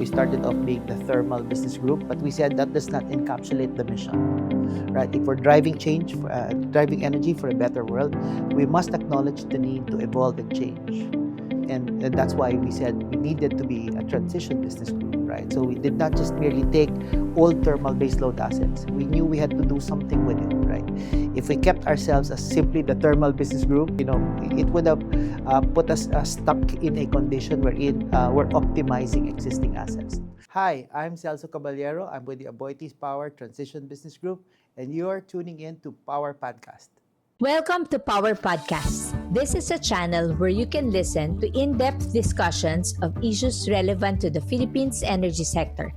We started off being the thermal business group, but we said that does not encapsulate the mission, right? If we're driving change, driving energy for a better world, we must acknowledge the need to evolve and change. And that's why we said we needed to be a transition business group, right? So we did not just merely take old thermal baseload assets. We knew we had to do something with it, right? If we kept ourselves as simply the thermal business group, it would have put us stuck in a condition wherein we're optimizing existing assets. Hi, I'm Celso Caballero. I'm with the AboitizPower Transition Business Group, and you're tuning in to Power Podcast. Welcome to Power Podcast. This is a channel where you can listen to in-depth discussions of issues relevant to the Philippines energy sector.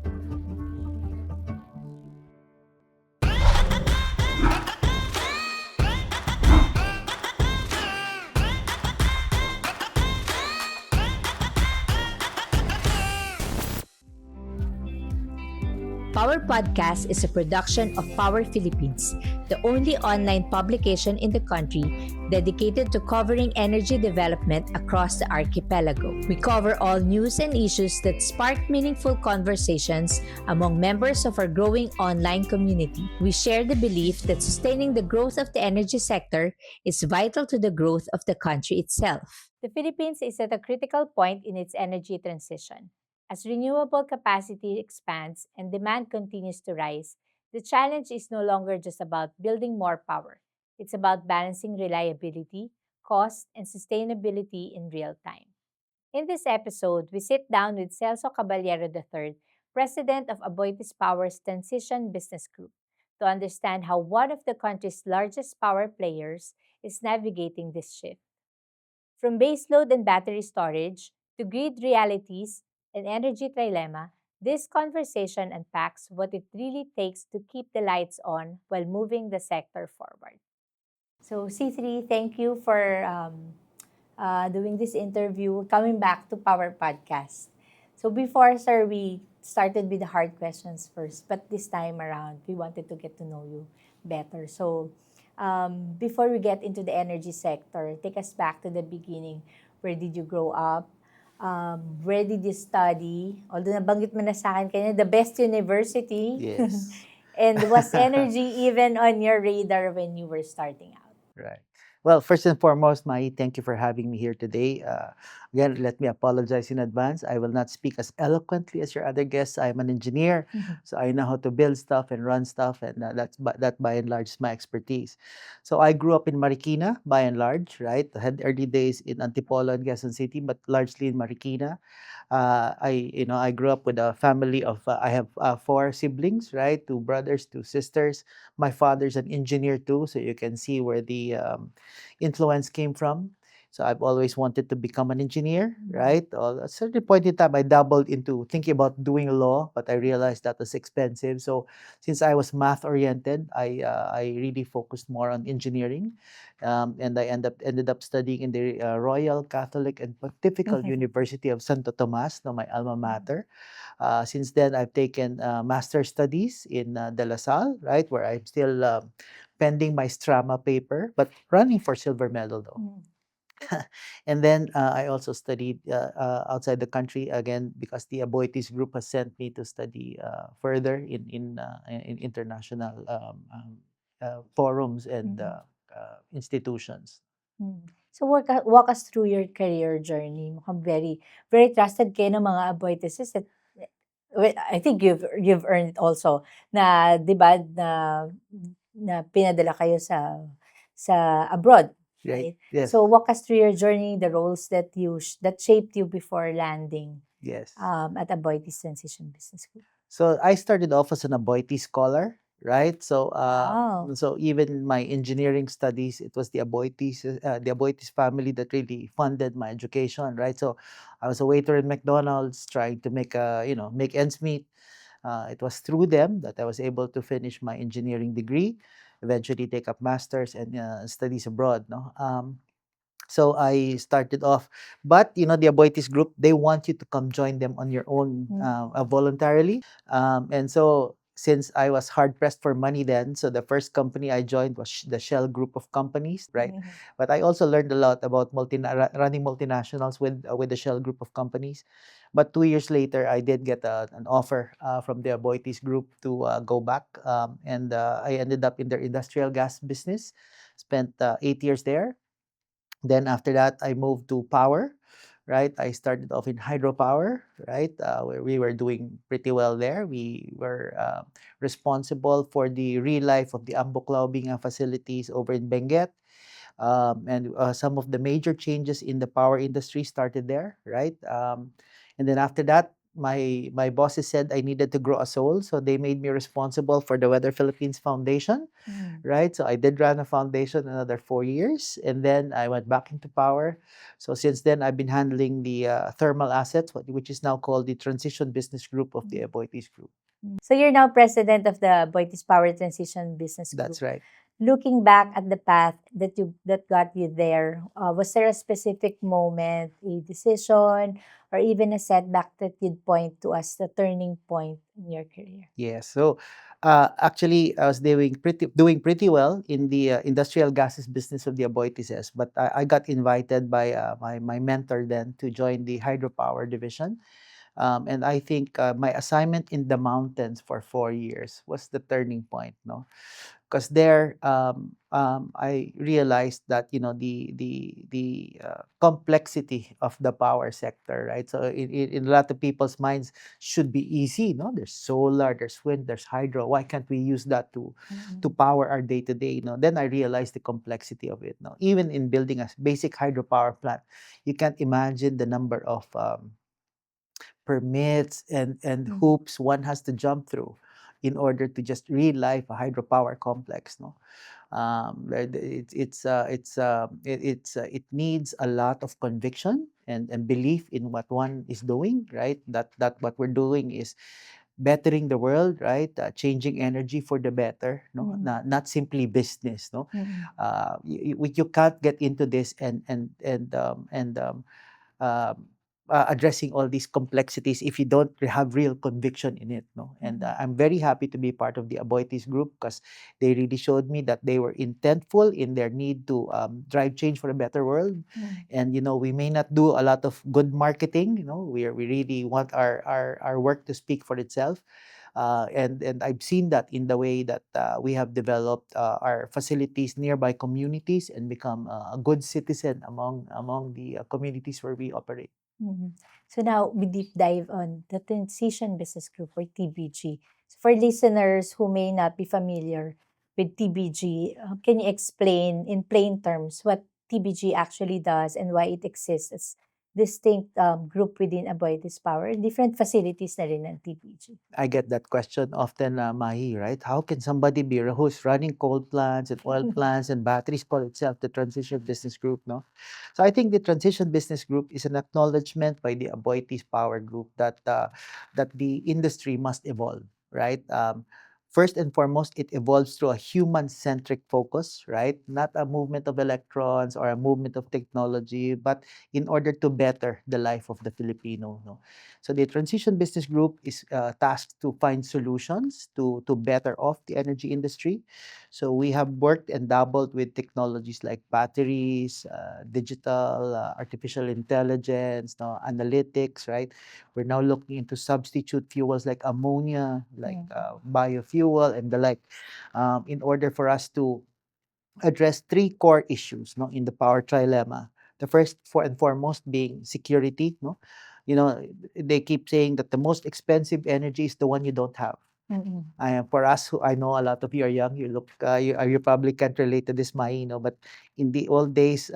Power Podcast is a production of Power Philippines, the only online publication in the country dedicated to covering energy development across the archipelago. We cover all news and issues that spark meaningful conversations among members of our growing online community. We share the belief that sustaining the growth of the energy sector is vital to the growth of the country itself. The Philippines is at a critical point in its energy transition. As renewable capacity expands and demand continues to rise, the challenge is no longer just about building more power. It's about balancing reliability, cost, and sustainability in real time. In this episode, we sit down with Celso Caballero III, President of AboitizPower Transition Business Group, to understand how one of the country's largest power players is navigating this shift. From baseload and battery storage to grid realities and Energy Trilemma, this conversation unpacks what it really takes to keep the lights on while moving the sector forward. So, C3, thank you for doing this interview, coming back to Power Podcast. So before, sir, we started with the hard questions first, but this time around, we wanted to get to know you better. So before we get into the energy sector, take us back to the beginning. Where did you grow up? Where did you study? Although nabanggit mo na sa akin kanina, the best university. Yes. And was energy even on your radar when you were starting out? Right. Well, first and foremost, Mayie, thank you for having me here today. Again, let me apologize in advance. I will not speak as eloquently as your other guests. I'm an engineer, so I know how to build stuff and run stuff, and that by and large is my expertise. So I grew up in Marikina, by and large, right? I had early days in Antipolo and Quezon City, but largely in Marikina. I grew up with a family of I have 4 siblings, right? 2 brothers, 2 sisters. My father's an engineer too, so you can see where the influence came from. So I've always wanted to become an engineer, right? At a certain point in time, I dabbled into thinking about doing law, but I realized that was expensive. So since I was math oriented, I really focused more on engineering, and I ended up studying in the Royal Catholic and Pontifical University of Santo Tomas, no, my alma mater. Since then, I've taken master's studies in De La Salle, right, where I'm still pending my Strama paper, but running for silver medal though. And then I also studied outside the country again because the Aboitiz group has sent me to study further in international forums and institutions. So walk us through your career journey. Mukhang very very trusted kayo ng mga Aboitises. I think you've earned also na 'di ba na pinadala kayo sa abroad. Right? Yes. So walk us through your journey, the roles that shaped you before landing Yes. at Aboitiz Transition Business Group. So I started off as an Aboitiz scholar, right? So Wow. so even my engineering studies, it was the Aboitiz family that really funded my education, right? So I was a waiter in McDonald's, trying to make ends meet. It was through them that I was able to finish my engineering degree, eventually take up masters and studies abroad. No, so I started off, but the Aboitiz group, they want you to come join them on your own voluntarily, and so. Since I was hard pressed for money then, so the first company I joined was the Shell group of companies, right? But I also learned a lot about running multinationals with the Shell group of companies. But 2 years later, I did get an offer from the Aboitis Group to go back, and I ended up in their industrial gas business. Spent 8 years there. Then after that, I moved to power, right? I started off in hydropower, right? Where we were doing pretty well there. We were responsible for the real life of the Ambuklao Binga facilities over in Benguet. And some of the major changes in the power industry started there, right? And then after that, my bosses said I needed to grow a soul, so they made me responsible for the Weather Philippines Foundation, right? So I did run a foundation another 4 years, and then I went back into power. So since then, I've been handling the thermal assets, which is now called the Transition Business Group of the Aboitis Group. So you're now president of the AboitizPower Transition Business Group. That's right. Looking back at the path that got you there, was there a specific moment, a decision, or even a setback that you'd point to as the turning point in your career? Yes. So actually, I was doing pretty well in the industrial gases business of the Aboitises, but I got invited by my mentor then to join the hydropower division. And I think my assignment in the mountains for 4 years was the turning point, no? Because there, I realized that the complexity of the power sector, right? So in a lot of people's minds, should be easy, no? There's solar, there's wind, there's hydro. Why can't we use that to power our day to day? Then I realized the complexity of it. No, even in building a basic hydropower plant, you can't imagine the number of permits and hoops one has to jump through in order to just real life a hydropower complex, no? It needs a lot of conviction and belief in what one is doing, right? That what we're doing is bettering the world, right? Changing energy for the better, no? Not simply business, no? You can't get into this um, addressing all these complexities if you don't have real conviction in it, no? And I'm very happy to be part of the Aboitis Group because they really showed me that they were intentful in their need to drive change for a better world. And we may not do a lot of good marketing. We really want our work to speak for itself. And I've seen that in the way that we have developed our facilities nearby communities and become a good citizen among the communities where we operate. So now we deep dive on the Transition Business Group, or TBG. So for listeners who may not be familiar with TBG, can you explain in plain terms what TBG actually does and why it exists as distinct group within AboitizPower? Different facilities na rin ng TBG. I get that question often, Mayie, right? How can somebody who's running coal plants and oil plants and batteries call itself the Transition Business Group, no? So I think the Transition Business Group is an acknowledgement by the Aboitiz Power Group that the industry must evolve, right? First and foremost, it evolves through a human-centric focus, right? Not a movement of electrons or a movement of technology, but in order to better the life of the Filipino, no? So the Transition Business Group is tasked to find solutions to better off the energy industry. So we have worked and dabbled with technologies like batteries, digital, artificial intelligence, no, analytics, right? We're now looking into substitute fuels like ammonia, like biofuel and the like, in order for us to address three core issues, no, in the power trilemma. The first and foremost being security, no. They keep saying that the most expensive energy is the one you don't have. For us, who I know a lot of you are young, you probably can't relate to this, Mayie, no? But in the old days,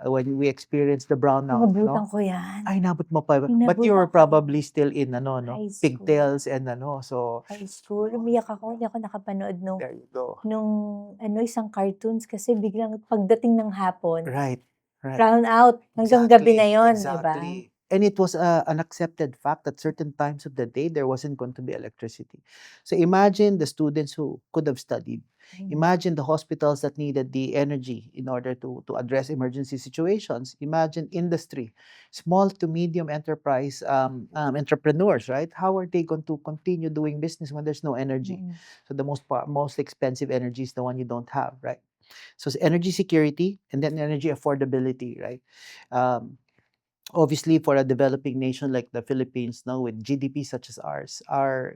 when we experienced the brownout, Nabutan no? ko yan. Ay, nabot mo pa. But Inabutan you were ko. probably still in High school. pigtails and so High school. Umiyak ako. Hindi ako nakapanood there you go. nung isang cartoons kasi biglang pagdating ng hapon, Right. brown out hanggang gabi na yon, di ba? Exactly. And it was an accepted fact that certain times of the day there wasn't going to be electricity. So imagine the students who could have studied. Imagine the hospitals that needed the energy in order to address emergency situations. Imagine industry, small to medium enterprise entrepreneurs, right? How are they going to continue doing business when there's no energy? So the most expensive energy is the one you don't have, right? So it's energy security and then energy affordability, right? obviously for a developing nation like the Philippines now with GDP such as ours,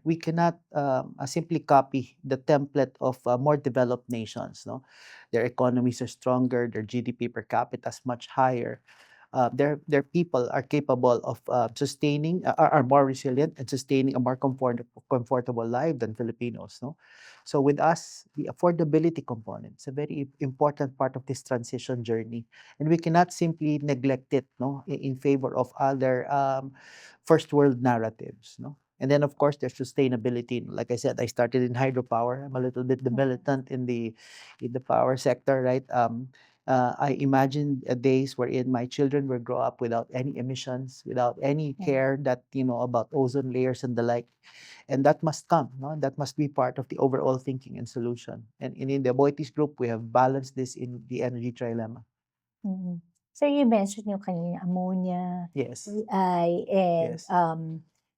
we cannot simply copy the template of more developed nations. No, their economies are stronger, their GDP per capita is much higher. Their people are capable of sustaining, are more resilient and sustaining a more comfortable life than Filipinos. No, so with us, the affordability component is a very important part of this transition journey, and we cannot simply neglect it, no, in favor of other first world narratives, no. And then of course there's sustainability. Like I said, I started in hydropower. I'm a little bit the militant in the power sector, right? I imagine days wherein my children will grow up without any emissions, without any care that about ozone layers and the like, and that must come. No, that must be part of the overall thinking and solution. And in the Aboitis Group, we have balanced this in the Energy Trilemma. Mm. So you mentioned yung kanina ammonia, Yes. AI, and Yes.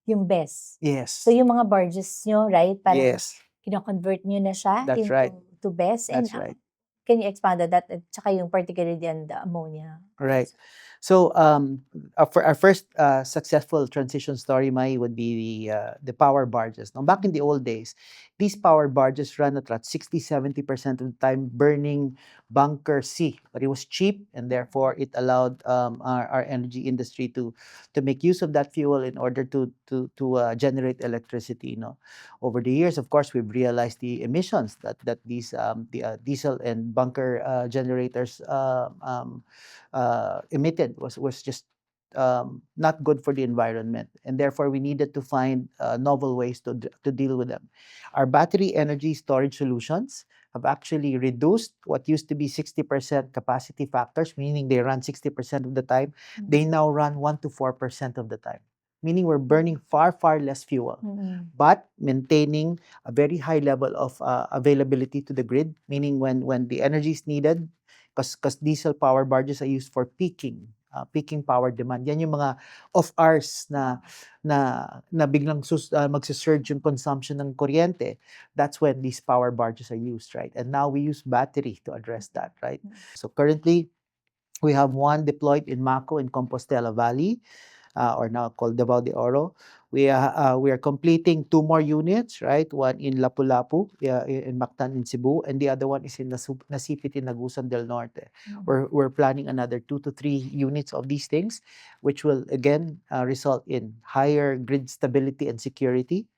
yung BESS. Yes. So yung mga barges nyo, right? Parang Yes. kino-convert nyo na siya That's into right. to BESS. And That's right. can you expand on that? At saka yung particularly on the ammonia. Right. So our first successful transition story, Mai, would be the power barges. Now, back in the old days, these power barges ran at 60-70% of the time burning bunker C, but it was cheap, and therefore it allowed our energy industry to make use of that fuel in order to generate electricity. Over the years, of course, we've realized the emissions that these diesel and bunker generators emitted was just not good for the environment, and therefore we needed to find novel ways to deal with them. Our battery energy storage solutions have actually reduced what used to be 60% capacity factors, meaning they run 60% of the time. They now run 1 to 4% of the time, meaning we're burning far less fuel, but maintaining a very high level of availability to the grid, meaning when the energy is needed, because diesel power barges are used for peaking power demand. Yan yung mga off hours na biglang magse-surge yung consumption ng kuryente. That's when these power barges are used, right? And now we use battery to address that, right? So currently we have one deployed in Maco in Compostela Valley, or now called Davao de Oro. We are completing 2 more units, right? One in Lapu-Lapu, in Mactan in Cebu, and the other one is in Nasipit in Agusan del Norte. We're planning another 2 to 3 units of these things, which will again result in higher grid stability and security,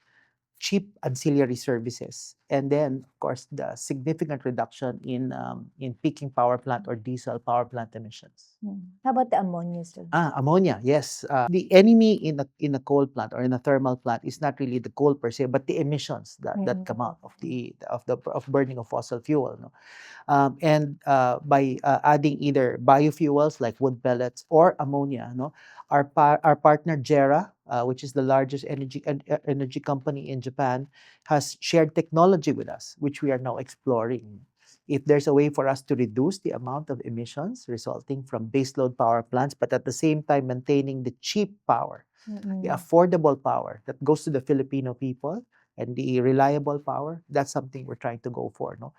cheap ancillary services, and then of course the significant reduction in peaking power plant or diesel power plant emissions. How about the ammonia, sir? Ammonia, yes. The enemy in a coal plant or in a thermal plant is not really the coal per se, but the emissions that come out of burning of fossil fuel. No? And by adding either biofuels like wood pellets or ammonia, no, our partner JERA, which is the largest energy company in Japan, has shared technology with us, which we are now exploring. If there's a way for us to reduce the amount of emissions resulting from baseload power plants, but at the same time maintaining the cheap power, the affordable power that goes to the Filipino people, and the reliable power, that's something we're trying to go for. No,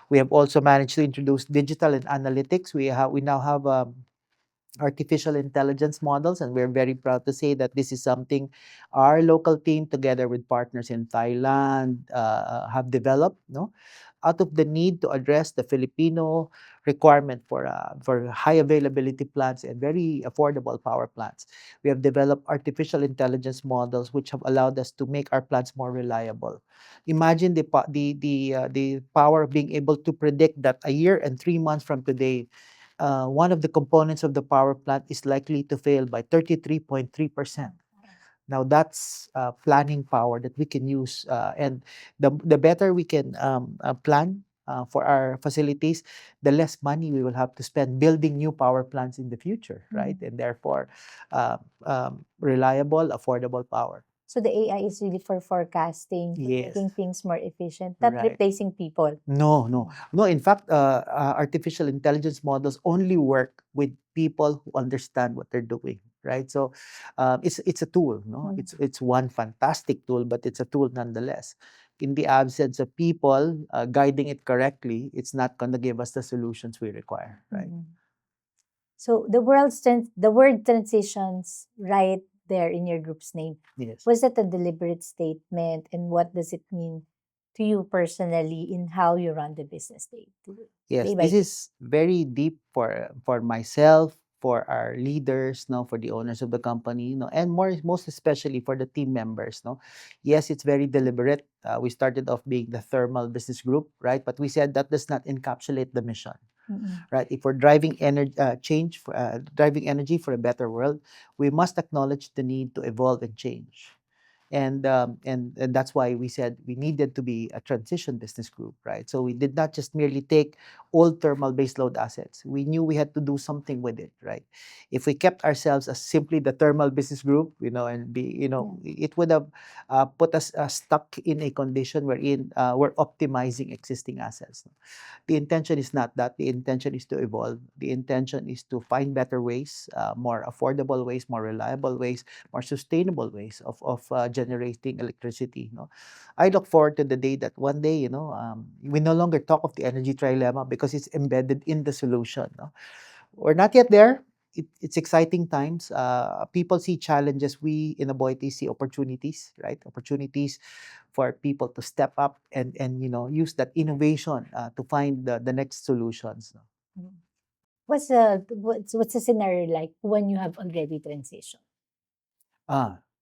we have also managed to introduce digital and analytics. We now have artificial intelligence models, and we're very proud to say that this is something our local team, together with partners in Thailand, have developed. No, out of the need to address the Filipino requirement for high availability plants and very affordable power plants, we have developed artificial intelligence models which have allowed us to make our plants more reliable. Imagine the power of being able to predict that a year and 3 months from today, one of the components of the power plant is likely to fail by 33.3%. Now that's planning power that we can use, and the better we can plan for our facilities, the less money we will have to spend building new power plants in the future, right? And therefore, reliable, affordable power. So the AI is really for forecasting, for Yes. making things more efficient, not Right. replacing people. No. In fact, artificial intelligence models only work with people who understand what they're doing, right? So, it's a tool, no? It's one fantastic tool, but it's a tool nonetheless. In the absence of people guiding it correctly, it's not going to give us the solutions we require, right? So the word transitions right there in your group's name. Yes. Was that a deliberate statement, and what does it mean to you personally in how you run the business Yes, day by this day? is very deep for myself, for our leaders, no, for the owners of the company, no, and most especially for the team members, no. Yes, it's very deliberate. We started off being the thermal business group, right? But we said that does not encapsulate the mission, right? If we're driving energy change, driving energy for a better world, we must acknowledge the need to evolve and change. And that's why we said we needed to be a transition business group, right? So we did not just merely take old thermal baseload assets. We knew we had to do something with it, right? If we kept ourselves as simply the thermal business group, and be, it would have put us stuck in a condition wherein we're optimizing existing assets. The intention is not that. The intention is to evolve. The intention is to find better ways, more affordable ways, more reliable ways, more sustainable ways of generating electricity. I look forward to the day that one day, we no longer talk of the energy trilemma because it's embedded in the solution. We're not yet there. It's exciting times. People see challenges. We in Aboitiz see opportunities, right? Opportunities for people to step up and use that innovation to find the next solutions. What's the scenario like when you have already transitioned?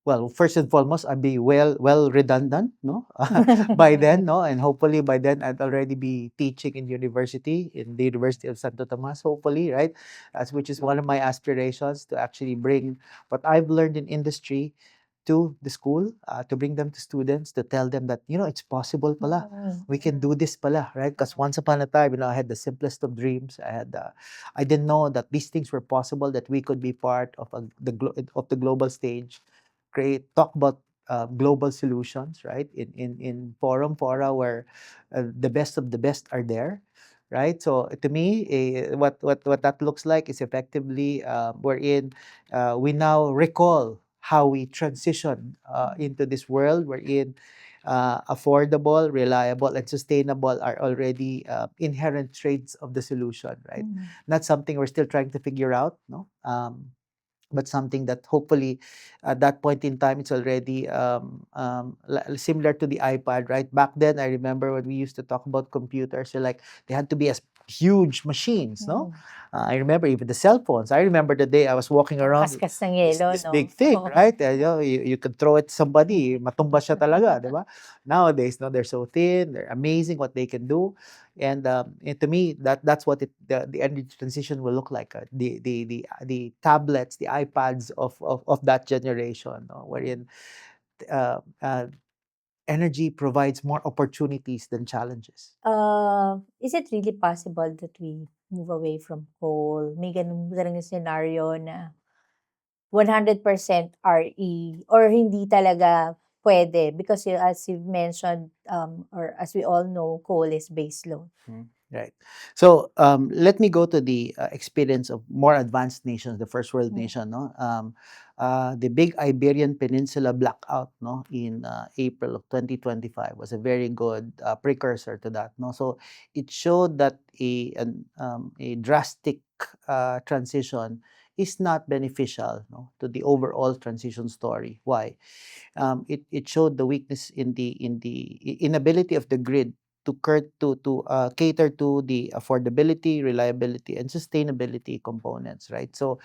Well, first and foremost, I'd be well redundant, no, by then, no, and hopefully by then I'd already be teaching in university, in the University of Santo Tomas, hopefully, right? Which is one of my aspirations, to actually bring what I've learned in industry to the school, to bring them to students, to tell them that it's possible pala. We can do this pala, right? Because once upon a time, I had the simplest of dreams. I didn't know that these things were possible, that we could be part of the global stage, talk about global solutions, right? In fora where the best of the best are there, right? So to me, what that looks like is effectively wherein we now recall how we transition into this world wherein affordable, reliable, and sustainable are already inherent traits of the solution, right? Not something we're still trying to figure out, no. But something that hopefully at that point in time it's already similar to the iPad, right? Back then, I remember when we used to talk about computers, they had to be as huge machines, no? I remember even the cell phones. I remember the day I was walking around with Kaskas ng yelo, this no? big thing, right? You could throw it to somebody, matumba siya talaga, di ba? Nowadays, no, they're so thin, they're amazing what they can do. And to me, that's what the energy transition will look like. The tablets, the iPads of that generation, no? Wherein uh, uh, energy provides more opportunities than challenges. Is it really possible that we move away from coal? May ganun scenario na 100% RE or hindi talaga pwede because as you've mentioned, or as we all know, coal is base load. Right. So let me go to the experience of more advanced nations, the first world nation. No, the big Iberian Peninsula blackout, no, in April of 2025 was a very good precursor to that. No, so it showed that a drastic transition is not beneficial, no, to the overall transition story. Why? It showed the weakness in the inability of the grid to cater to the affordability, reliability, and sustainability components, right? So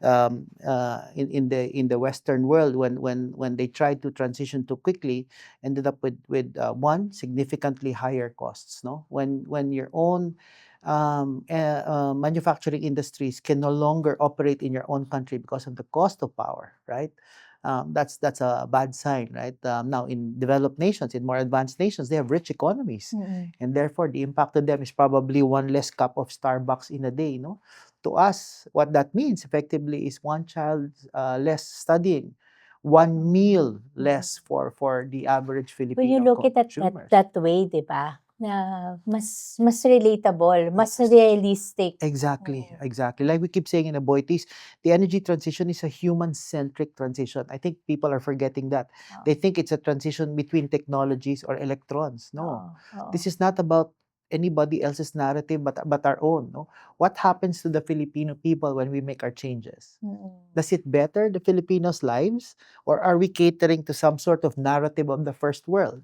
in the Western world, when they tried to transition too quickly, ended up with one, significantly higher costs. No, when your own manufacturing industries can no longer operate in your own country because of the cost of power, right? That's a bad sign, right? Now, in developed nations, in more advanced nations, they have rich economies, and therefore the impact on them is probably one less cup of Starbucks in a day. No, to us, what that means effectively is one child less studying, one meal less for the average Filipino When you look at consumers. that way, di ba? Na mas relatable, mas realistic. Exactly. Like we keep saying in Aboitiz, the energy transition is a human-centric transition. I think people are forgetting that. They think it's a transition between technologies or electrons. No, this is not about anybody else's narrative but our own. No? What happens to the Filipino people when we make our changes? Does it better the Filipinos' lives, or are we catering to some sort of narrative of the first world?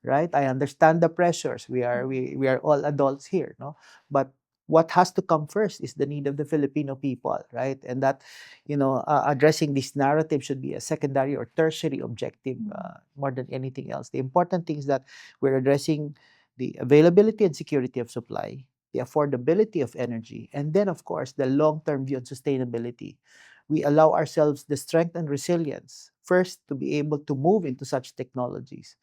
Right? I understand the pressures. We are all adults here, no? But what has to come first is the need of the Filipino people, right? And that, addressing this narrative should be a secondary or tertiary objective more than anything else. The important thing is that we're addressing the availability and security of supply, the affordability of energy, and then, of course, the long-term view on sustainability. We allow ourselves the strength and resilience first to be able to move into such technologies,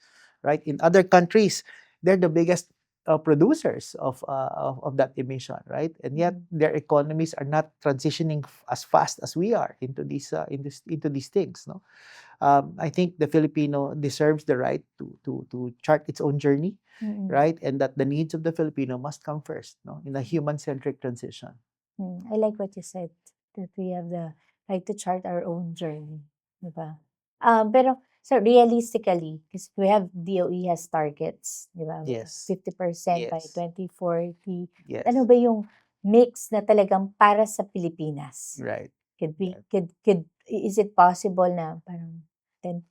right? In other countries, they're the biggest producers of that emission, right? And yet their economies are not transitioning as fast as we are into these things. No, I think the Filipino deserves the right to chart its own journey, right? And that the needs of the Filipino must come first, no, in a human-centric transition. I like what you said, that we have the right to chart our own journey, diba? Pero so realistically, because we have DOE has targets, diba? Yes. 50% by Yes. 2040. Yes. Ano ba yung mix na talagang para sa Pilipinas? Right. Could be, Right. is it possible na parang 10,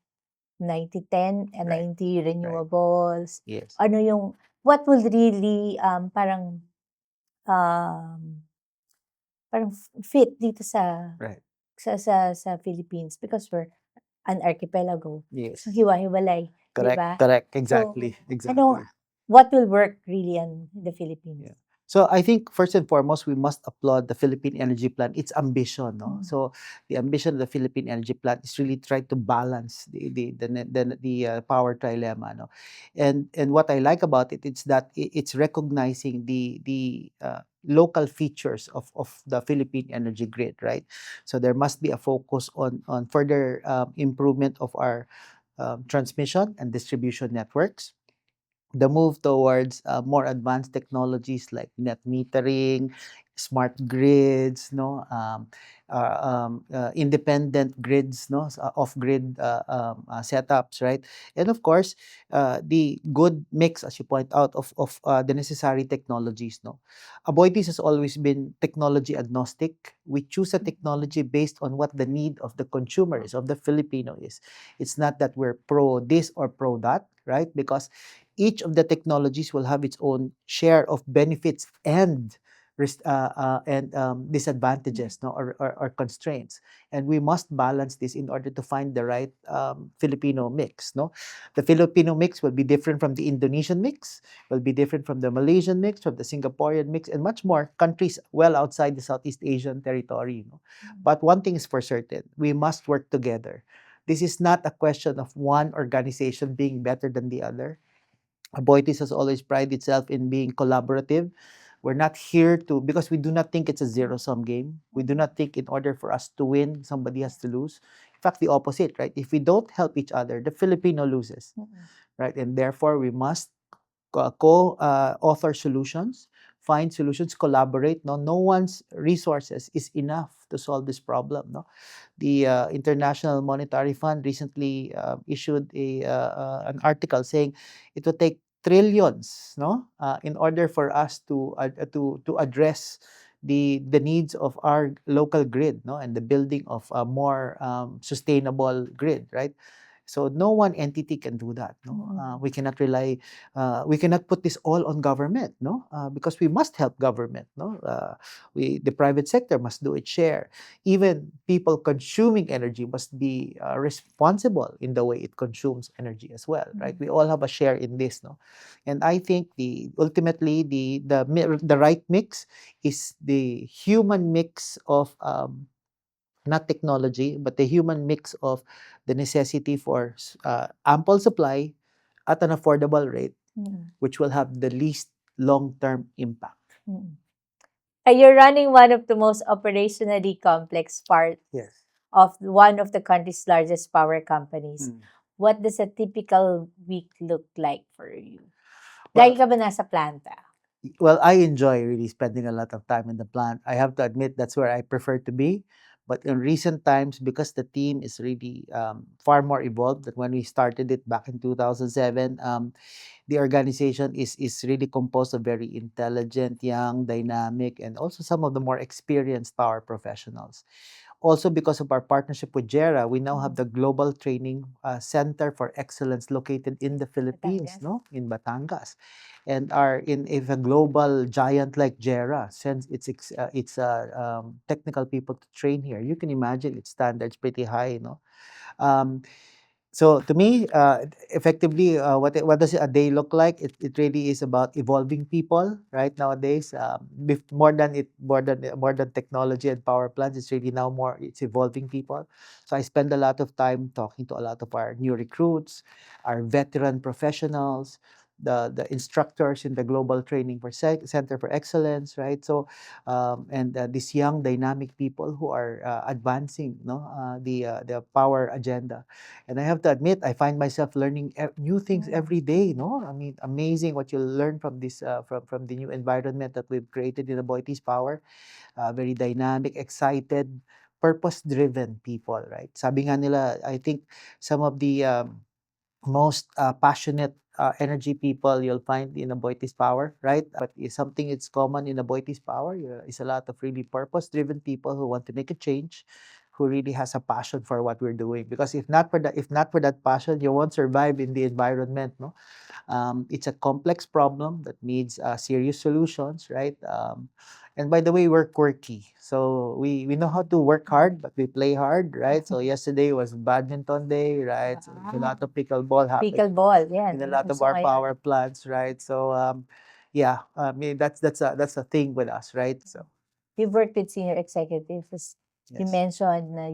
90-10 and Right. 90 renewables? Yes. Ano yung, what will really parang fit dito sa Right. sa Philippines, because we're an archipelago. Yes. So hiwa-hiwalay, di Correct. ba? Correct. So Exactly. ano, Exactly. what will work really in the Philippines? Yeah. So I think first and foremost, we must applaud the Philippine Energy Plan, its ambition. No? So the ambition of the Philippine Energy Plan is really try to balance the power trilemma. No? And what I like about it is that it's recognizing the local features of the Philippine energy grid, right? So there must be a focus on further improvement of our transmission and distribution networks, the move towards more advanced technologies like net metering, smart grids, no, independent grids, no, off-grid setups, right? And of course, the good mix, as you point out, of the necessary technologies, no. Aboitiz has always been technology agnostic. We choose a technology based on what the need of the consumer is, of the Filipino is. It's not that we're pro this or pro that, right? Because each of the technologies will have its own share of benefits and disadvantages, no, or constraints, and we must balance this in order to find the right Filipino mix. No, the Filipino mix will be different from the Indonesian mix, will be different from the Malaysian mix, from the Singaporean mix, and much more countries well outside the Southeast Asian territory. No? But one thing is for certain: we must work together. This is not a question of one organization being better than the other. Aboitiz has always prided itself in being collaborative. We're not here because we do not think it's a zero-sum game. We do not think in order for us to win, somebody has to lose. In fact, the opposite, right? If we don't help each other, the Filipino loses, right? And therefore, we must author solutions, find solutions, collaborate. No one's resources is enough to solve this problem. No, the International Monetary Fund recently issued an article saying it will take trillions, no, in order for us to address the needs of our local grid, no, and the building of a more sustainable grid, right? So no one entity can do that. No, we cannot rely. We cannot put this all on government. No, because we must help government. No, the private sector must do its share. Even people consuming energy must be responsible in the way it consumes energy as well. Right? We all have a share in this. No, and I think ultimately the right mix is the human mix of not technology, but the human mix of the necessity for ample supply at an affordable rate, which will have the least long-term impact. You're running one of the most operationally complex parts of one of the country's largest power companies. What does a typical week look like for you? Dahil ka ba nasa planta? Well, I enjoy really spending a lot of time in the plant. I have to admit that's where I prefer to be. But in recent times, because the team is really far more evolved than when we started it back in 2007, the organization is really composed of very intelligent, young, dynamic, and also some of the more experienced power professionals. Also, because of our partnership with JERA, we now have the Global Training Center for Excellence located in the Philippines, Batangas. no, in Batangas, and are in if a global giant like JERA sends its technical people to train here. You can imagine its standards pretty high, you know. Um, so to me, effectively, what does a day look like? It really is about evolving people, right? Nowadays, more than technology and power plants, it's really now more it's evolving people. So I spend a lot of time talking to a lot of our new recruits, our veteran professionals, the instructors in the Global Training for Center for Excellence, right? So and these young dynamic people who are advancing, no, the power agenda. And I have to admit, I find myself learning new things every day. No, I mean, amazing what you learn from this from the new environment that we've created in Aboitis Power. Very dynamic, excited, purpose-driven people, right? Sabi nga nila, I think some of the most passionate energy people you'll find in Aboitis Power, right? But is something it's common in Aboitis Power is a lot of really purpose-driven people who want to make a change, who really has a passion for what we're doing. Because if not for that passion, you won't survive in the environment, no? It's a complex problem that needs serious solutions, right? And by the way, we're quirky. So we know how to work hard, but we play hard, right? So yesterday was badminton day, right? So a lot of pickleball happened Pickleball, yeah. in a lot of Gusto our ko yan. power plants, right? So yeah, I mean that's a thing with us, right? So You've worked with senior executives. You yes, mentioned na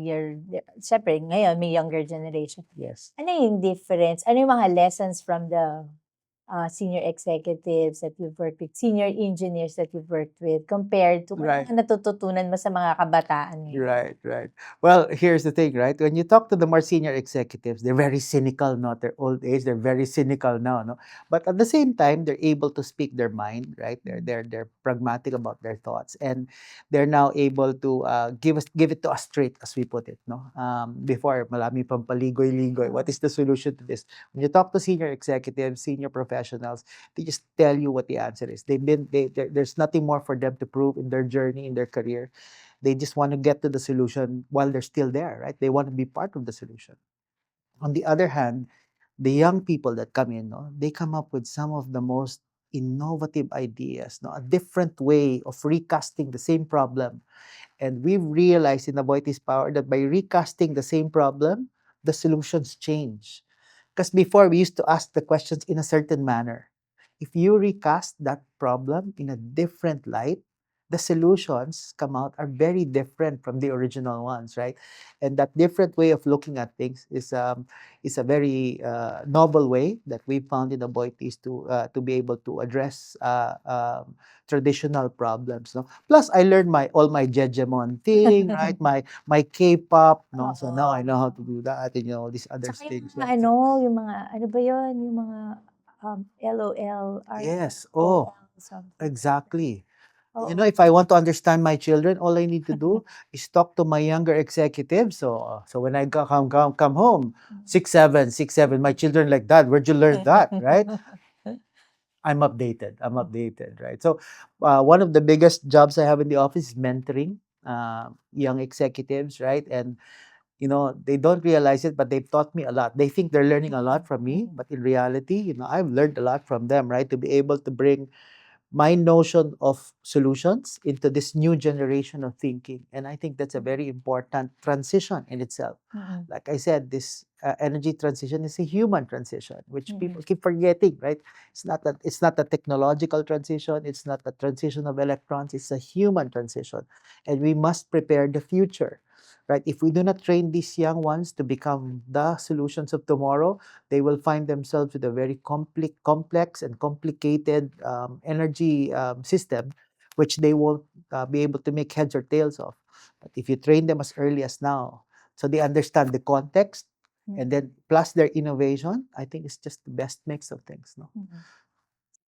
siyempre, ngayon may younger generation. yes. Ano yung difference? Ano yung mga lessons from the senior executives that you've worked with, senior engineers that you've worked with, compared to ano Right. mga natututunan mo sa mga kabataan ngayon? Right, right. Well, here's the thing, right? When you talk to the more senior executives, they're very cynical, no? At their old age, they're very cynical now, no? But at the same time, they're able to speak their mind, right? They're pragmatic about their thoughts, and they're now able to give it to us straight, as we put it, no? Before, malami pang paligoy-ligoy. What is the solution to this? When you talk to senior executives, senior professionals, they just tell you what the answer is. There's nothing more for them to prove in their journey, in their career. They just want to get to the solution while they're still there, right? They want to be part of the solution. On the other hand, the young people that come in, no, they come up with some of the most innovative ideas, no, a different way of recasting the same problem. And we've realized in Aboitis Power that by recasting the same problem, the solutions change. Because before we used to ask the questions in a certain manner. If you recast that problem in a different light, the solutions come out are very different from the original ones, right? And that different way of looking at things is a very novel way that we found in Aboitis to be able to address traditional problems. No? Plus, I learned all my Jejemon thing, right? My K-pop, no? So now I know how to do that, and these other Tsaka things. yung mga Right? yung mga, ano ba yun? Yung mga LOL, Yes. ROL, Oh, something like that. exactly. Oo. If I want to understand my children, all I need to do is talk to my younger executives. So when I come home, 6, 7, 6, 7, my children like, Dad, where'd you learn that, right? I'm updated. I'm updated, right? So one of the biggest jobs I have in the office is mentoring young executives, right? And they don't realize it, but they've taught me a lot. They think they're learning a lot from me, but in reality, I've learned a lot from them, right? To be able to bring my notion of solutions into this new generation of thinking. And I think that's a very important transition in itself. Like I said, this energy transition is a human transition, which people keep forgetting, right? It's not a technological transition. It's not a transition of electrons. It's a human transition, and we must prepare the future, right? If we do not train these young ones to become the solutions of tomorrow, they will find themselves with a very complex and complicated energy system, which they won't be able to make heads or tails of. But if you train them as early as now, so they understand the context, and then plus their innovation, I think it's just the best mix of things. No.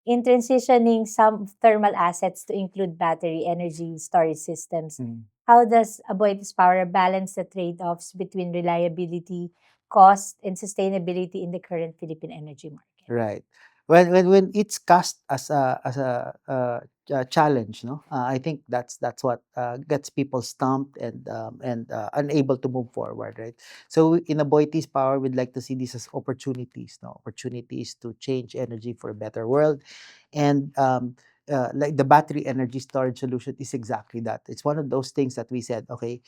in transitioning some thermal assets to include battery energy storage systems, how does AboitizPower balance the trade-offs between reliability, cost, and sustainability in the current Philippine energy market? Right. When it's cast as a challenge, no, I think that's what gets people stumped and unable to move forward, right? So in Aboitiz Power, we'd like to see this as opportunities, no, opportunities to change energy for a better world, and like the battery energy storage solution is exactly that. It's one of those things that we said, okay,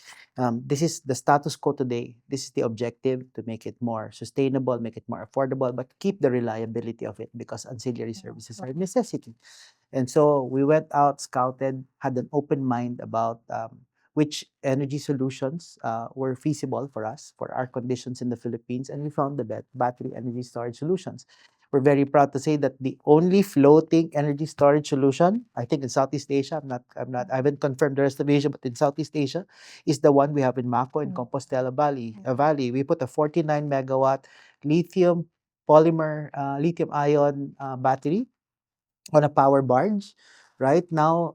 this is the status quo today. This is the objective to make it more sustainable, make it more affordable, but keep the reliability of it because ancillary services are a necessity. And so we went out, scouted, had an open mind about which energy solutions were feasible for us, for our conditions in the Philippines, and we found the battery energy storage solutions. We're very proud to say that the only floating energy storage solution, I think in Southeast Asia, I haven't confirmed the rest of Asia, but in Southeast Asia, is the one we have in Mako in Compostela Valley. We put a 49 megawatt lithium polymer, lithium ion battery on a power barge. Right now,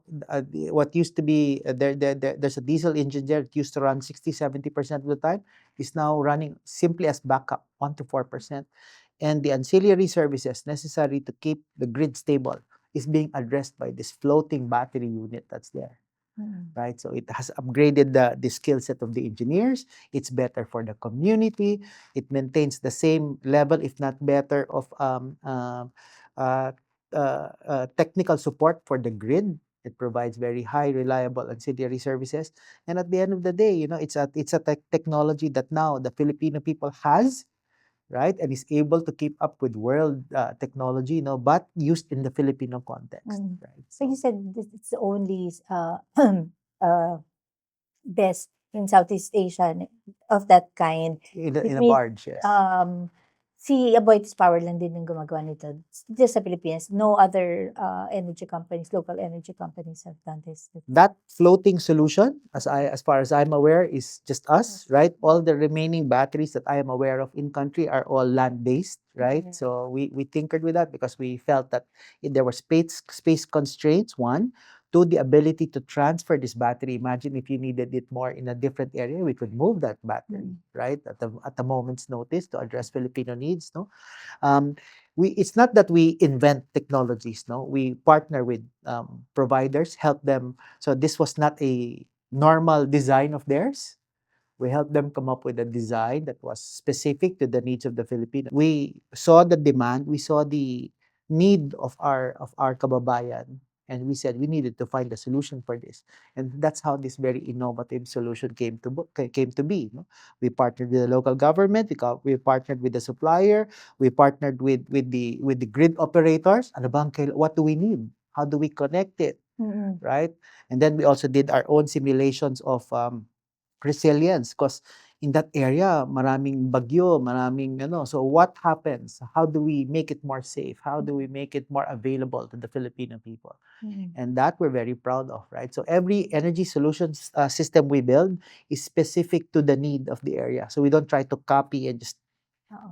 what used to be there's a diesel engine there that used to run 60-70% of the time is now running simply as backup 1 to 4%, and the ancillary services necessary to keep the grid stable is being addressed by this floating battery unit that's there. Right, so it has upgraded the skill set of the engineers. It's better for the community. It maintains the same level, if not better, of uh, technical support for the grid. It provides very high reliable ancillary services. And at the end of the day, it's a technology that now the Filipino people has, right, and is able to keep up with world technology, but used in the Filipino context, right? So you said it's the only uh, best in Southeast Asia of that kind. In It a means, barge, yes. si AboitizPower lang din yung gumagawa nito. Just sa Philippines, no other energy companies, local energy companies have done this. That floating solution, as far as I'm aware, is just us, right? All the remaining batteries that I am aware of in country are all land-based, right? So we tinkered with that because we felt that there were space constraints, one. Two, the ability to transfer this battery. Imagine if you needed it more in a different area, we could move that battery, right? At the moment's notice to address Filipino needs, no? It's not that we invent technologies, no? We partner with providers, help them. So this was not a normal design of theirs. We helped them come up with a design that was specific to the needs of the Filipinos. We saw the demand, we saw the need of our kababayan, and we said we needed to find a solution for this. And that's how this very innovative solution came to be. No? We partnered with the local government, we partnered with the supplier, we partnered with the grid operators. Ano bang what do we need? How do we connect it? Right? And then we also did our own simulations of resilience, because in that area maraming bagyo, maraming so what happens? How do we make it more safe? How do we make it more available to the Filipino people? And that we're very proud of, right? So every energy solutions system we build is specific to the need of the area, so we don't try to copy and just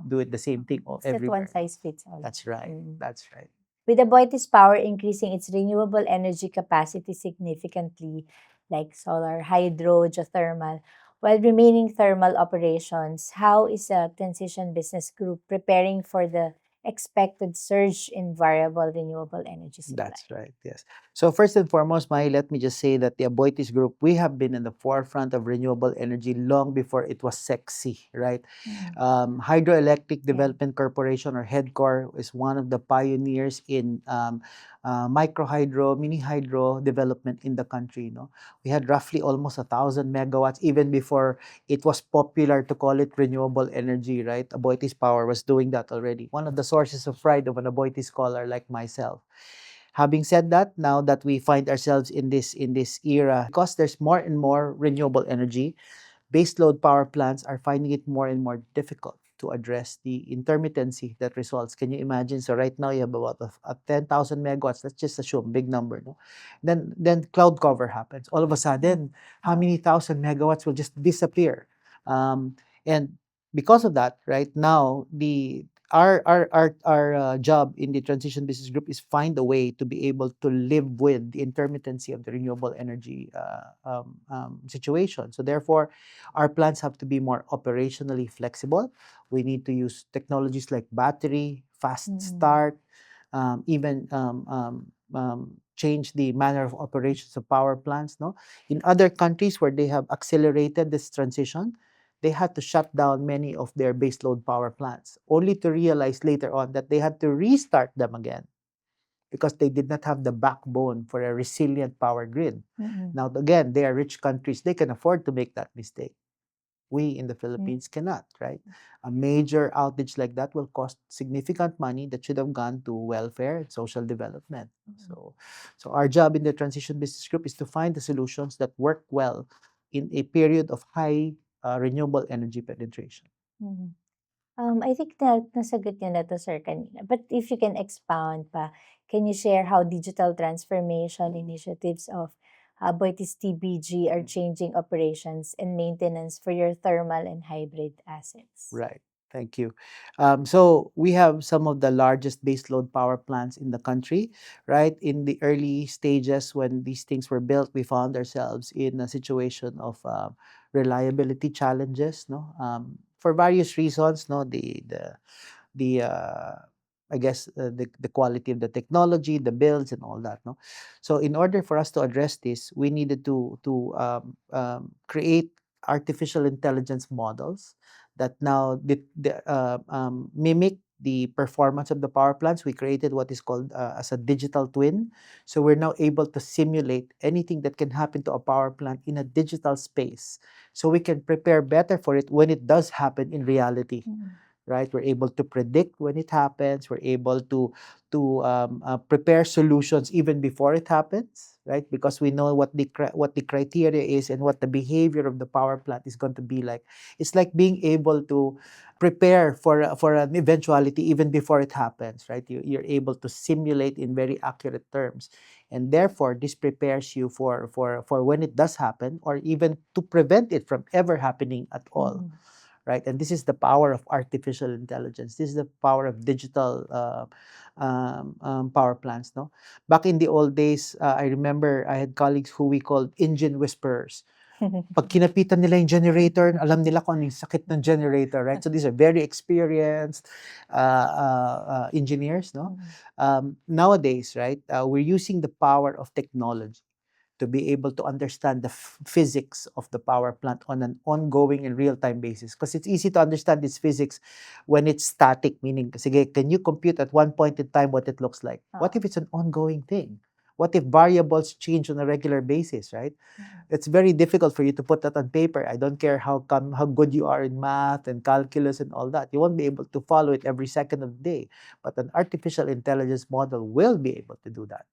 do it the same thing everywhere. It's not one size fits all. That's right. That's right. With AboitizPower increasing its renewable energy capacity significantly, like solar, hydro, geothermal, while remaining thermal operations, how is a transition business group preparing for the expected surge in variable renewable energy supply? That's right, yes. So first and foremost, Mayie, let me just say that the Aboitiz Group, we have been in the forefront of renewable energy long before it was sexy, right? Hydroelectric Development Corporation, or HEDCOR, is one of the pioneers in micro hydro, mini hydro development in the country. No, we had roughly almost 1,000 megawatts even before it was popular to call it renewable energy. Right, AboitizPower was doing that already. One of the sources of pride of an Aboitiz scholar like myself. Having said that, now that we find ourselves in this era, because there's more and more renewable energy, baseload power plants are finding it more and more difficult to address the intermittency that results. Can you imagine? So right now you have about a 10,000 megawatts. Let's just assume big number, no? Then cloud cover happens. All of a sudden, how many thousand megawatts will just disappear? And because of that, right now our job in the Transition Business Group is find a way to be able to live with the intermittency of the renewable energy situation. So therefore, our plants have to be more operationally flexible. We need to use technologies like battery, fast start, even change the manner of operations of power plants. No, in other countries where they have accelerated this transition, they had to shut down many of their baseload power plants, only to realize later on that they had to restart them again because they did not have the backbone for a resilient power grid. Now, again, they are rich countries. They can afford to make that mistake. We in the Philippines cannot, right? A major outage like that will cost significant money that should have gone to welfare and social development. So our job in the Transition Business Group is to find the solutions that work well in a period of high renewable energy penetration. I think na nasagot niyo na 'to, sir, kanina. But if you can expound pa, can you share how digital transformation initiatives of Aboitiz TBG are changing operations and maintenance for your thermal and hybrid assets? Right. Thank you. So we have some of the largest baseload power plants in the country, right? In the early stages when these things were built, we found ourselves in a situation of reliability challenges, no? For various reasons, no? The I guess the quality of the technology, the builds, and all that. No, so in order for us to address this, we needed to create artificial intelligence models that now mimic the performance of the power plants. We created what is called as a digital twin. So we're now able to simulate anything that can happen to a power plant in a digital space, so we can prepare better for it when it does happen in reality. Right, we're able to predict when it happens. We're able to prepare solutions even before it happens, right? Because we know what the criteria is and what the behavior of the power plant is going to be like. It's like being able to prepare for an eventuality even before it happens, right? You're able to simulate in very accurate terms, and therefore this prepares you for when it does happen, or even to prevent it from ever happening at all. Right? And this is the power of artificial intelligence. This is the power of digital power plants. No, back in the old days, I remember I had colleagues who we called engine whisperers. Pag kinapitan nila yung generator, alam nila kung ano yung sakit ng generator, right? So these are very experienced engineers. No, nowadays, right, we're using the power of technology to be able to understand the physics of the power plant on an ongoing and real-time basis. Because it's easy to understand this physics when it's static, meaning, sige, can you compute at one point in time what it looks like? What if it's an ongoing thing? What if variables change on a regular basis, right? It's very difficult for you to put that on paper. I don't care how good you are in math and calculus and all that. You won't be able to follow it every second of the day. But an artificial intelligence model will be able to do that.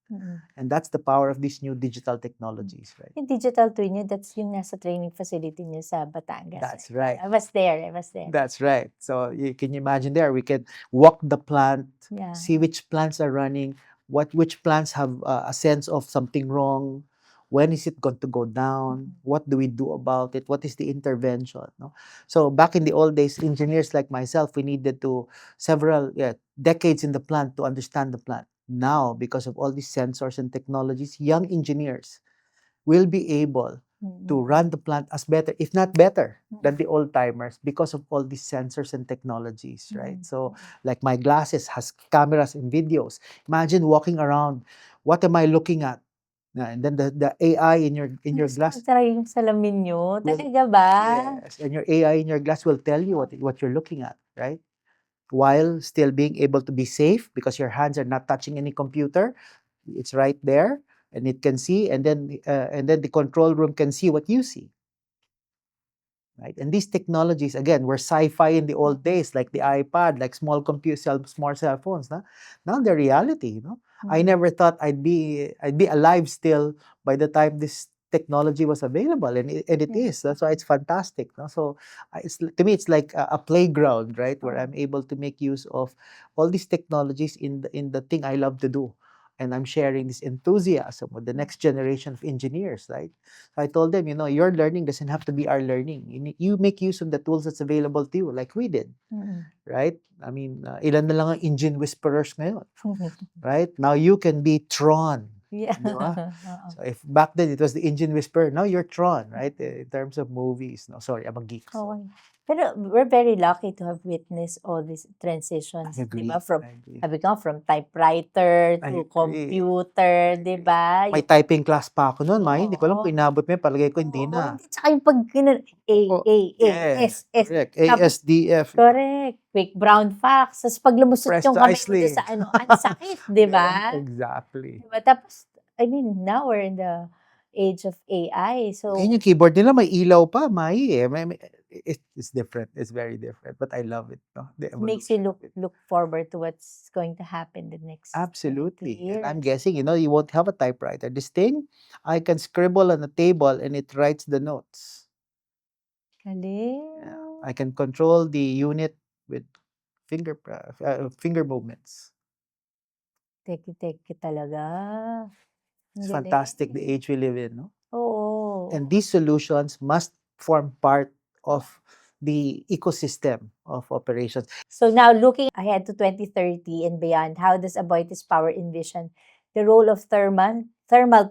And that's the power of these new digital technologies, right? Yung digital twin niyo, that's yung nasa training facility niyo sa Batangas. That's right. I was there. That's right. So can you imagine there? We can walk the plant, Yeah. see which plants are running, which plants have a sense of something wrong. When is it going to go down? What do we do about it? What is the intervention? No? So back in the old days, engineers like myself, we needed to several decades in the plant to understand the plant. Now, because of all these sensors and technologies, young engineers will be able to run the plant as better, if not better, than the old timers because of all these sensors and technologies, right? So, like my glasses has cameras and videos. Imagine walking around. What am I looking at? And then the AI in your glass. Talaga yung salamin nyo? Talaga ba? Yes, and your AI in your glass will tell you what you're looking at, right? While still being able to be safe because your hands are not touching any computer. It's right there, and it can see, and then the control room can see what you see. Right? And these technologies, again, were sci-fi in the old days, like the iPad, like small cell phones. Now they're reality. I never thought I'd be alive still by the time this technology was available, and it is. That's why it's fantastic. So to me, it's like a playground, right, where I'm able to make use of all these technologies in the thing I love to do. and I'm sharing this enthusiasm with the next generation of engineers, right? So I told them, your learning doesn't have to be our learning. You make use of the tools that's available to you, like we did, right? I mean, ilan na lang ang engine whisperers ngayon, right? Now you can be Tron. Yeah. Di ba? So if back then it was the engine whisperer, now you're Tron, right? In terms of movies. No, sorry, I'm a geek. So. Okay. Pero we're very lucky to have witnessed all these transitions, I agree. di ba? From, I agree. sabi ko, from typewriter I to agree. computer, di ba? May typing class pa ako noon, May. Hindi ko alam Oo. kung inabot mo yun. Palagay ko hindi Oo, na. hindi. Tsaka yung pag, Oo. S, S. Correct. Tapos, ASDF. correct. Quick brown fox. Tapos pag lumusot yung kamay mo Precisely. doon sa ano, ang sakit, di ba? Exactly. Diba? Tapos, I mean, now we're in the age of AI. So, Ngayon yung keyboard nila may ilaw pa, May. It's different. It's very different. But I love it. No? The it makes you evolution of it. look forward to what's going to happen the next 2 Absolutely. And I'm years. guessing, you won't have a typewriter. This thing, I can scribble on a table and it writes the notes. Galing. Yeah. I can control the unit with finger movements. Teki talaga. Ang It's galing. fantastic the age we live in, no? Oo. And these solutions must form part of the ecosystem of operations. So now looking ahead to 2030 and beyond, how does AboitizPower envision the role of thermal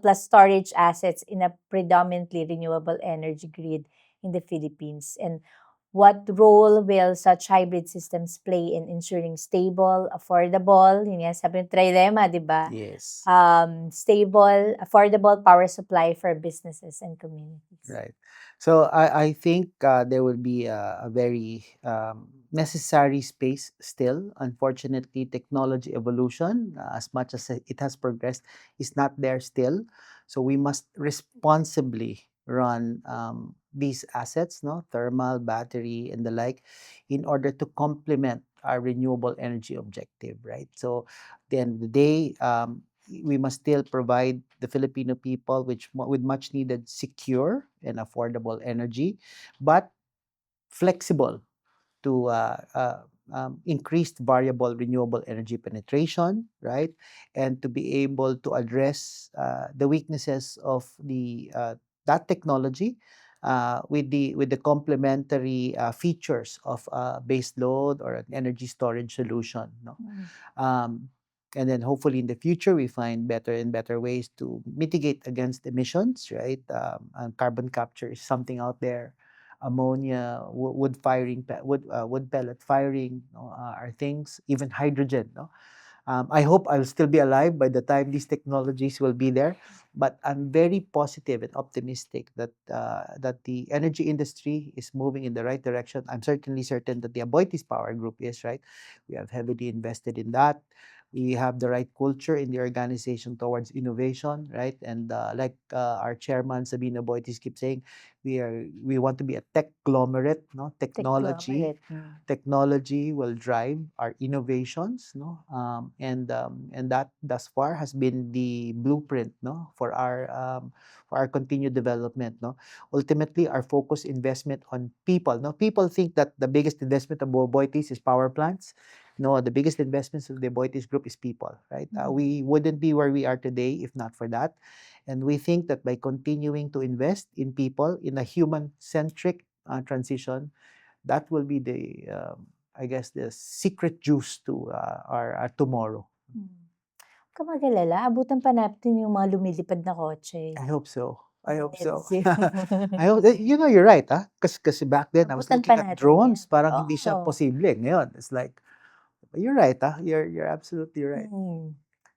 plus storage assets in a predominantly renewable energy grid in the Philippines? And what role will such hybrid systems play in ensuring stable, affordable, yun nga sabi ng trilemma, di ba? Yes. Stable, affordable power supply for businesses and communities. Right. So I think there will be a very necessary space still. Unfortunately, technology evolution, as much as it has progressed, is not there still. So we must responsibly run these assets, no, thermal, battery, and the like, in order to complement our renewable energy objective, right? So at the end of the day, we must still provide the Filipino people with much needed secure and affordable energy, but flexible to increased variable renewable energy penetration, right? And to be able to address the weaknesses of that technology with the complementary features of base load or an energy storage solution. No? And then hopefully in the future, we find better and better ways to mitigate against emissions, right? And carbon capture is something out there. Ammonia, wood pellet firing, are things, even hydrogen. No? I hope I'll still be alive by the time these technologies will be there. But I'm very positive and optimistic that the energy industry is moving in the right direction. I'm certainly certain that the AboitizPower Group is, right. We have heavily invested in that. We have the right culture in the organization towards innovation, right? And like our chairman Sabina Aboitiz keeps saying, we want to be a tech-glomerate, no? Technology will drive our innovations, no? And that thus far has been the blueprint, no, for our continued development, no. Ultimately, our focus investment on people. No, people think that the biggest investment of Aboitiz is power plants. No, the biggest investments of the Aboitiz Group is people, right? We wouldn't be where we are today if not for that. And we think that by continuing to invest in people in a human-centric transition, that will be I guess, the secret juice to our tomorrow. Huwag ka mag-alala, abutan pa natin yung mga lumilipad na kotse. I hope so. I hope Net so. zero. I hope, you're right, ah. Kasi back then, I was Abutan looking pa at natin drones, yan. parang hindi siya Oo. posible. Ngayon, it's like, you're right, ah. You're absolutely right.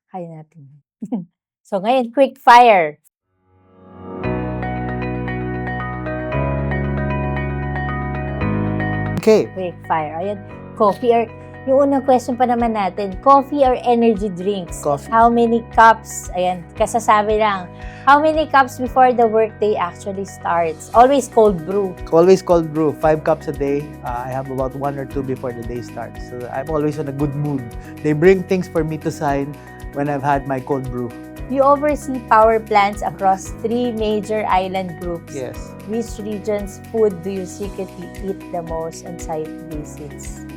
Kaya natin. So ngayon, quick fire. Okay. Quick fire. Ayan, coffee or... Yung unang question pa naman natin, coffee or energy drinks? Coffee. How many cups? Ayan, kasasabi lang. How many cups before the workday actually starts? Always cold brew. Always cold brew. 5 cups a day. I have about 1 or 2 before the day starts. So I'm always in a good mood. They bring things for me to sign when I've had my cold brew. You oversee power plants across 3 major island groups. Yes. Which region's food do you secretly eat the most on site visits?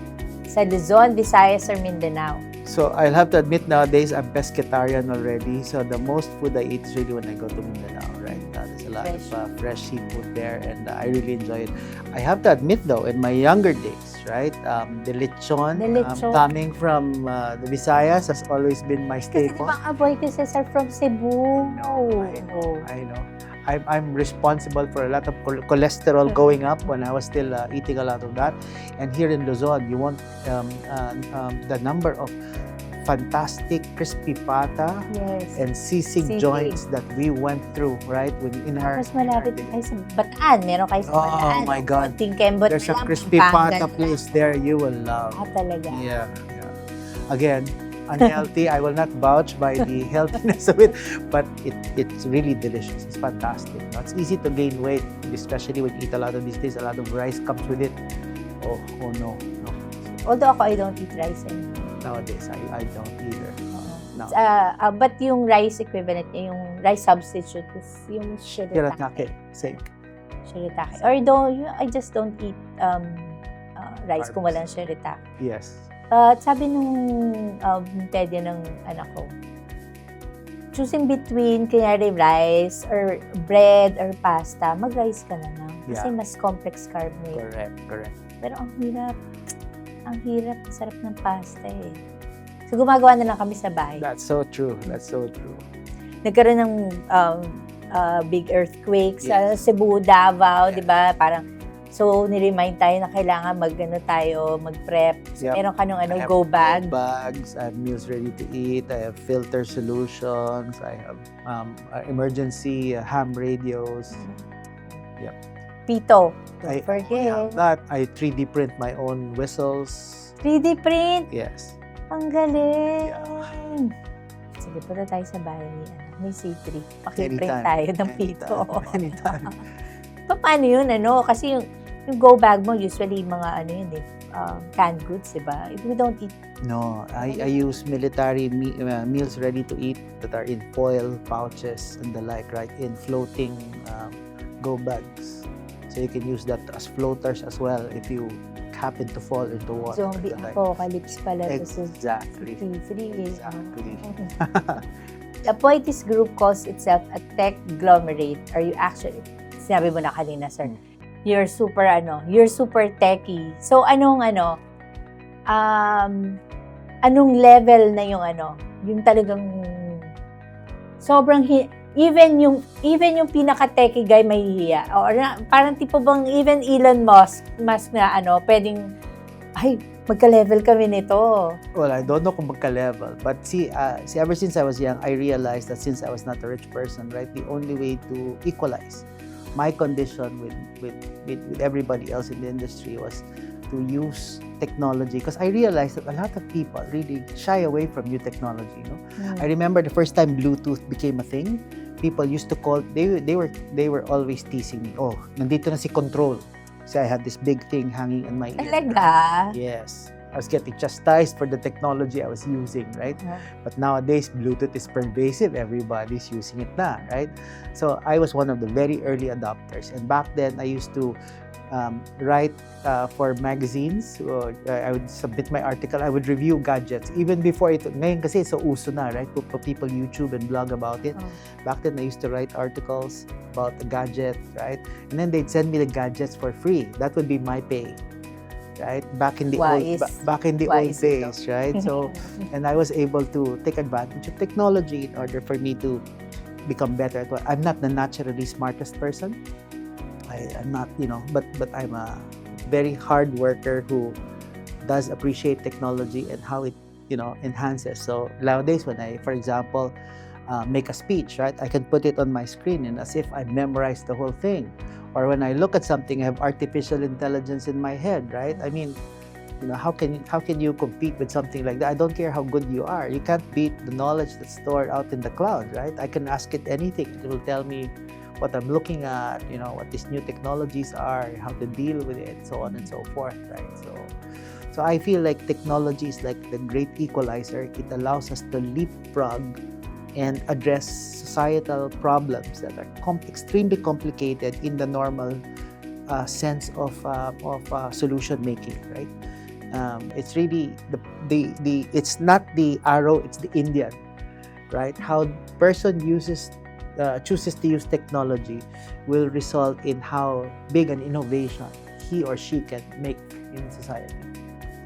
Sa Luzon, Visayas, or Mindanao? So I'll have to admit nowadays I'm pescatarian already. So the most food I eat is really when I go to Mindanao, right? There's a lot of fresh seafood there, and I really enjoy it. I have to admit though, in my younger days, right, the lechon, coming from the Visayas has always been my Kasi di staple. ba Aboitises are from Cebu? I know. I'm responsible for a lot of cholesterol going up when I was still eating a lot of that. And here in Luzon, you want the number of fantastic crispy pata and sisig joints that we went through, right? When in our Mas malapit kayo sa Bataan. Meron kayo sa Bataan. Oh my God. Kembot There's a crispy pata place there you will love. Talaga. Yeah. Again, unhealthy. I will not vouch by the healthiness of it, but it's really delicious. It's fantastic. It's easy to gain weight, especially when you eat a lot of these days. A lot of rice comes with it. Oh no. Although ako, I don't eat rice anymore. Nowadays, I don't either. No. But yung rice equivalent niya, yung rice substitute is yung shirataki. Same. Shirataki. Or I just don't eat rice kung walang shirataki. Yes. Sabi nung Teddy ng anak ko, choosing between kunyari rice or bread or pasta, mag-rice ka na lang. Kasi mas complex carb na yun. Correct. Pero ang hirap, sarap ng pasta eh. So gumagawa na lang kami sa bahay. That's so true. Nagkaroon ng big earthquake sa Cebu, Davao, di ba? Parang, so niremind tayo na kailangan mag-prep. So, meron ka nung go bag. Bags, I have meals ready to eat, I have filter solutions, I have emergency ham radios. Pito. I forget. That I 3D print my own whistles. 3D print? Yes. Ang galing! Sige, punta tayo sa bahay ni C3. Pakiprint tayo ng pito. Anytime. Paano yun? Kasi yung go bag mo, usually mga canned goods, diba? We don't eat. No, I use military meals ready to eat that are in foil pouches and the like, right? In floating go bags. So you can use that as floaters as well if you happen to fall into water. Zombie apocalypse pala. Exactly. The Aboitis Group calls itself a tech-glomerate. Are you actually, sinabi mo na kanina, sir, you're super techie. So anong level na yung talagang sobrang even yung pinaka-techie guy mahihiya. Or parang tipo bang even Elon Musk na pwedeng, ay, magka-level kami nito. Well, I don't know kung magka-level. But see, ever since I was young, I realized that since I was not a rich person, right, the only way to equalize my condition with everybody else in the industry was to use technology, because I realized that a lot of people really shy away from new technology. I remember the first time Bluetooth became a thing. People used to call, they were always teasing me, oh, nandito na si Control. So I had this big thing hanging on my ear. Talaga? Yes. I was getting chastised for the technology I was using, right? But nowadays, Bluetooth is pervasive. Everybody's using it now, right? So I was one of the very early adopters. And back then, I used to write for magazines. I would submit my article. I would review gadgets. Even before it, ngayon kasi so uso na, right? People YouTube and blog about it. Back then, I used to write articles about the gadget, right? And then they'd send me the gadgets for free. That would be my pay. Right, back in the old days, right? So, and I was able to take advantage of technology in order for me to become better at what I'm not the naturally smartest person. I'm not, but I'm a very hard worker who does appreciate technology and how it, enhances. So nowadays, when I, for example, make a speech, right, I can put it on my screen and as if I memorized the whole thing. Or when I look at something, I have artificial intelligence in my head, right? I mean, how can you compete with something like that? I don't care how good you are. You can't beat the knowledge that's stored out in the cloud, right? I can ask it anything. It will tell me what I'm looking at, what these new technologies are, how to deal with it, so on and so forth, right? So I feel like technology is like the great equalizer. It allows us to leapfrog and address societal problems that are extremely complicated in the normal sense of solution making, right? It's really the it's not the arrow, it's the Indian, right? How person chooses to use technology will result in how big an innovation he or she can make in society.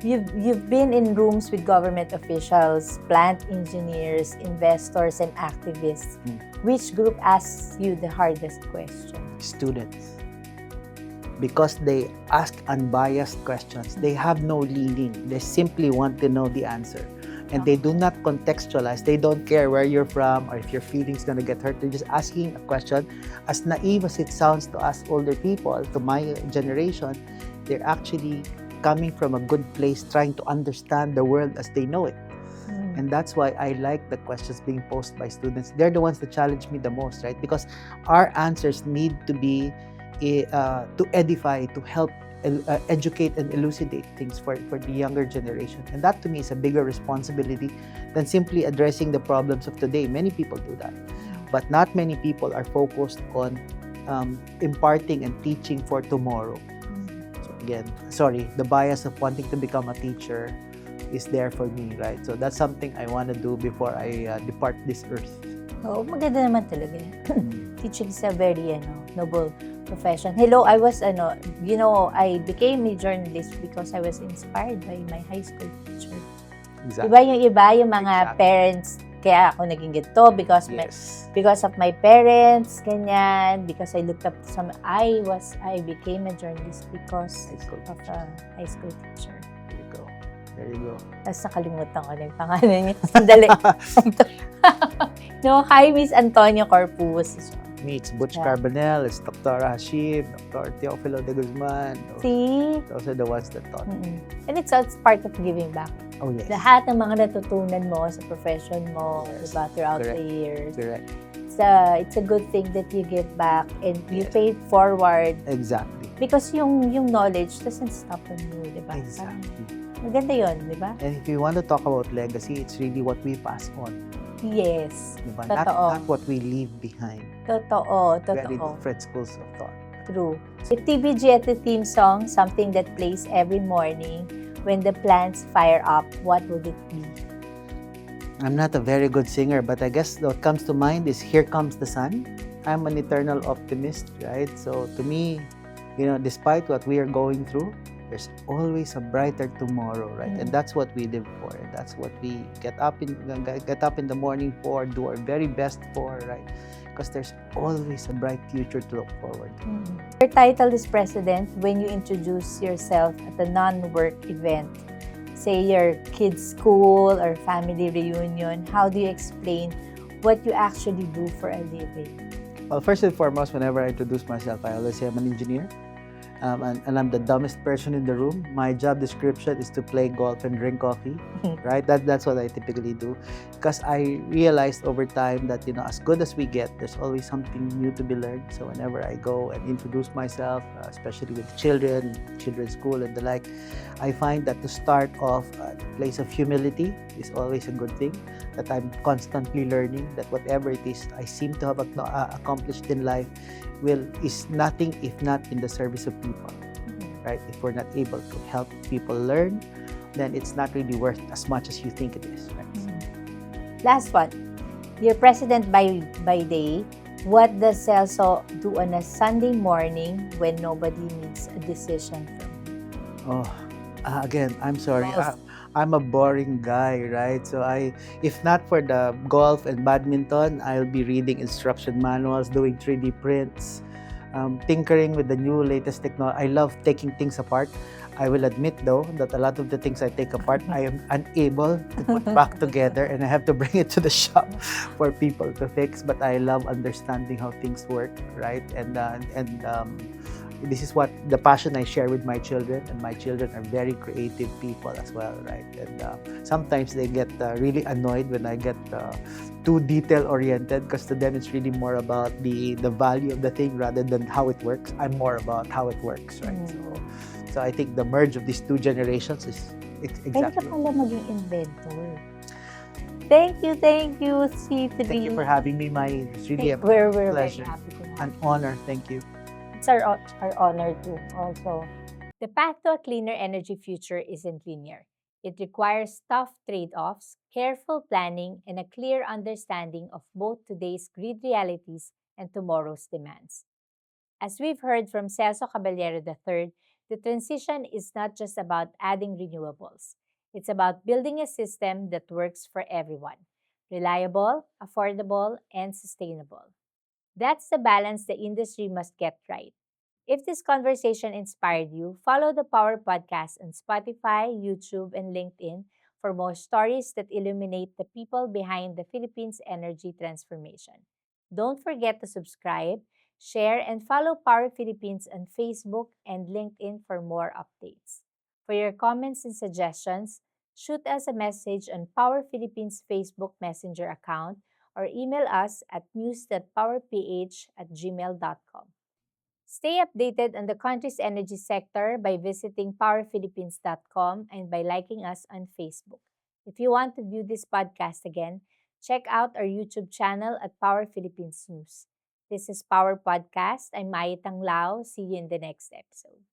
You've been in rooms with government officials, plant engineers, investors, and activists. Which group asks you the hardest question? Students. Because they ask unbiased questions. They have no leaning. They simply want to know the answer. And they do not contextualize. They don't care where you're from or if your feelings going to get hurt. They're just asking a question. As naive as it sounds to us older people, to my generation, they're actually coming from a good place, trying to understand the world as they know it. And that's why I like the questions being posed by students. They're the ones that challenge me the most, right? Because our answers need to be to edify, to help educate and elucidate things for the younger generation. And that to me is a bigger responsibility than simply addressing the problems of today. Many people do that. But not many people are focused on imparting and teaching for tomorrow. So again, sorry, the bias of wanting to become a teacher is there for me, right? So that's something I want to do before I depart this earth. Oo, maganda naman talaga. Teaching is a very noble profession. Hello, I was I became a journalist because I was inspired by my high school teacher. Exactly. Diba yung iba, yung mga parents, kaya ako naging ganito because because of my parents, ganyan, because I looked up to some, I became a journalist because of a high school teacher. There you go. Tapos nakalimutan ko na yung pangalan niya. Sandali. No, hi, Miss Antonio Corpus. Me, it's Butch Carbonell, it's Dr. Hashim, Dr. Teofilo de Guzman. See? Those are the ones that taught me. And it's part of giving back. Oh, yes. Lahat ng mga natutunan mo sa profession mo, diba, throughout the years. Correct. It's a good thing that you give back and you pay it forward. Exactly. Because yung knowledge doesn't stop on you, diba? Exactly. Maganda yun, diba? And if you want to talk about legacy, it's really what we pass on. Yes. Diba? Totoo. Not what we leave behind. Totoo. Very different schools of thought. True. If TBG at the theme song, something that plays every morning when the plants fire up, what would it be? I'm not a very good singer, but I guess what comes to mind is Here Comes the Sun. I'm an eternal optimist, right? So to me, despite what we are going through, there's always a brighter tomorrow, right? And that's what we live for. And that's what we get up in the morning for, do our very best for, right? Because there's always a bright future to look forward to. Your title is president when you introduce yourself at a non-work event, say your kids' school or family reunion. How do you explain what you actually do for a living? Well, first and foremost, whenever I introduce myself, I always say I'm an engineer. And I'm the dumbest person in the room. My job description is to play golf and drink coffee, right? That's what I typically do. Because I realized over time that, as good as we get, there's always something new to be learned. So whenever I go and introduce myself, especially with children's school and the like, I find that to start off at a place of humility is always a good thing. That I'm constantly learning, that whatever it is I seem to have accomplished in life is nothing if not in the service of people, right? If we're not able to help people learn, then it's not really worth as much as you think it is, right? Last one. You're president by day. What does Celso do on a Sunday morning when nobody needs a decision from you? Again, I'm sorry. I'm a boring guy, right? So if not for the golf and badminton, I'll be reading instruction manuals, doing 3D prints, tinkering with the latest technology. I love taking things apart. I will admit, though, that a lot of the things I take apart, I am unable to put back together, and I have to bring it to the shop for people to fix. But I love understanding how things work, right? And this is what the passion I share with my children, and my children are very creative people as well, right? And sometimes they get really annoyed when I get too detail-oriented, because to them it's really more about the value of the thing rather than how it works. I'm more about how it works, right? So I think the merge of these two generations is exactly. Pwede ka pala maging inventor. Thank you, C3. Thank you for having me, Mayie. It's really a We're pleasure, very happy to have an honor. Thank you. It's our honor too, also. The path to a cleaner energy future isn't linear. It requires tough trade offs, careful planning, and a clear understanding of both today's grid realities and tomorrow's demands. As we've heard from Celso Caballero III, the transition is not just about adding renewables. It's about building a system that works for everyone, reliable, affordable, and sustainable. That's the balance the industry must get right. If this conversation inspired you, follow the Power Podcast on Spotify, YouTube, and LinkedIn for more stories that illuminate the people behind the Philippines' energy transformation. Don't forget to subscribe, share, and follow Power Philippines on Facebook and LinkedIn for more updates. For your comments and suggestions, shoot us a message on Power Philippines Facebook Messenger account or email us at news.powerph@gmail.com. Stay updated on the country's energy sector by visiting powerphilippines.com and by liking us on Facebook. If you want to view this podcast again, check out our YouTube channel at Power Philippines News. This is Power Podcast. I'm Mayie Tanglao. See you in the next episode.